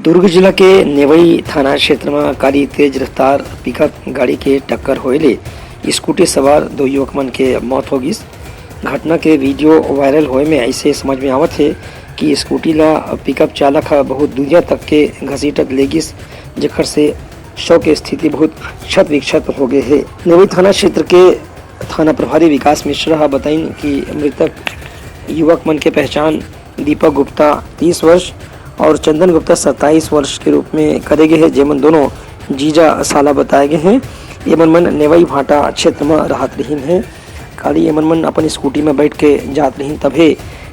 दुर्ग जिला के नेवई थाना क्षेत्र में काली तेज रफ्तार पिकअप गाड़ी के टक्कर होने स्कूटी सवार 2 युवक मन के मौत हो गई। घटना के वीडियो वायरल होए में ऐसे समझ में आवत है कि स्कूटी ला पिकअप चालक बहुत दुनिया तक के घसीटत ले गिस, जेकर से शव के स्थिति बहुत क्षत विक्षत हो गए है। नेवई थाना क्षेत्र के थाना प्रभारी विकास मिश्रा बताइन कि मृतक युवक मन के पहचान दीपक गुप्ता 30 वर्ष और चंदन गुप्ता 27 वर्ष के रूप में करे गए हैं, जेमन दोनों जीजा साला बताए गए हैं। एमन मन नेवई भाटा क्षेत्र में रहत रहीन है। खाली एमन मन अपन स्कूटी में बैठ के जात रहीन, तभे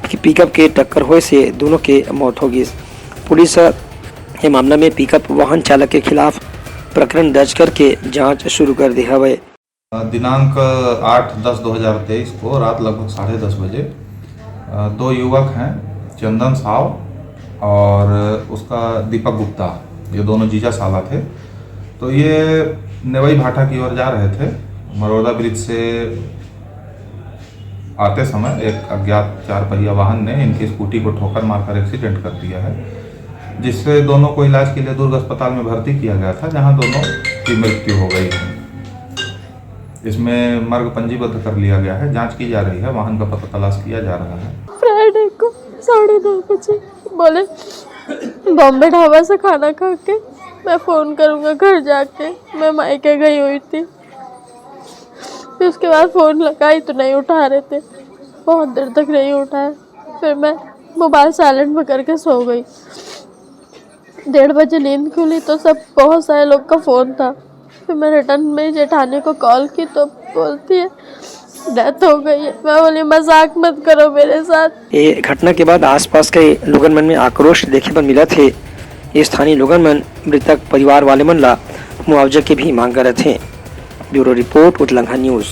कि पिकअप के टक्कर होए से दोनों के मौत हो गई। पुलिस ये मामला में पिकअप वाहन चालक के खिलाफ प्रकरण दर्ज करके जांच शुरू कर दी है। दिनांक 8/10/2023 को रात लगभग 10:30 बजे 2 युवक हैं, चंदन साव और उसका दीपक गुप्ता, ये दोनों जीजा साला थे। तो ये नेवई भाटा की ओर जा रहे थे। मरोदा ब्रिज से आते समय एक अज्ञात 4 पहिया वाहन ने इनकी स्कूटी को ठोकर मारकर एक्सीडेंट कर दिया है, जिससे दोनों को इलाज के लिए दुर्ग अस्पताल में भर्ती किया गया था, जहां दोनों की मृत्यु हो गई है। इसमें मर्ग पंजीबद्ध कर लिया गया है, जांच की जा रही है, वाहन का पता तलाश किया जा रहा है। फ्राइडे को 9:30 बजे बोले बॉम्बे ढाबा से खाना खा के मैं फ़ोन करूँगा घर जाके। मैं मायके गई हुई थी, फिर उसके बाद फ़ोन लगाई तो नहीं उठा रहे थे, बहुत देर तक नहीं उठाया। फिर मैं मोबाइल साइलेंट में करके सो गई। 1:30 बजे नींद खुली तो सब बहुत सारे लोग का फ़ोन था। फिर मैं रिटर्न में जेठानी को कॉल की तो बोलती है डेथ हो गई है। मैं बोली मजाक मत करो मेरे साथ। ये घटना के बाद आसपास के लोगन मन में आक्रोश देखे पर मिला थे। स्थानीय लोगन मन मृतक परिवार वाले मन ला मुआवजा की भी मांग कर रहे थे। ब्यूरो रिपोर्ट उतलंघा न्यूज़।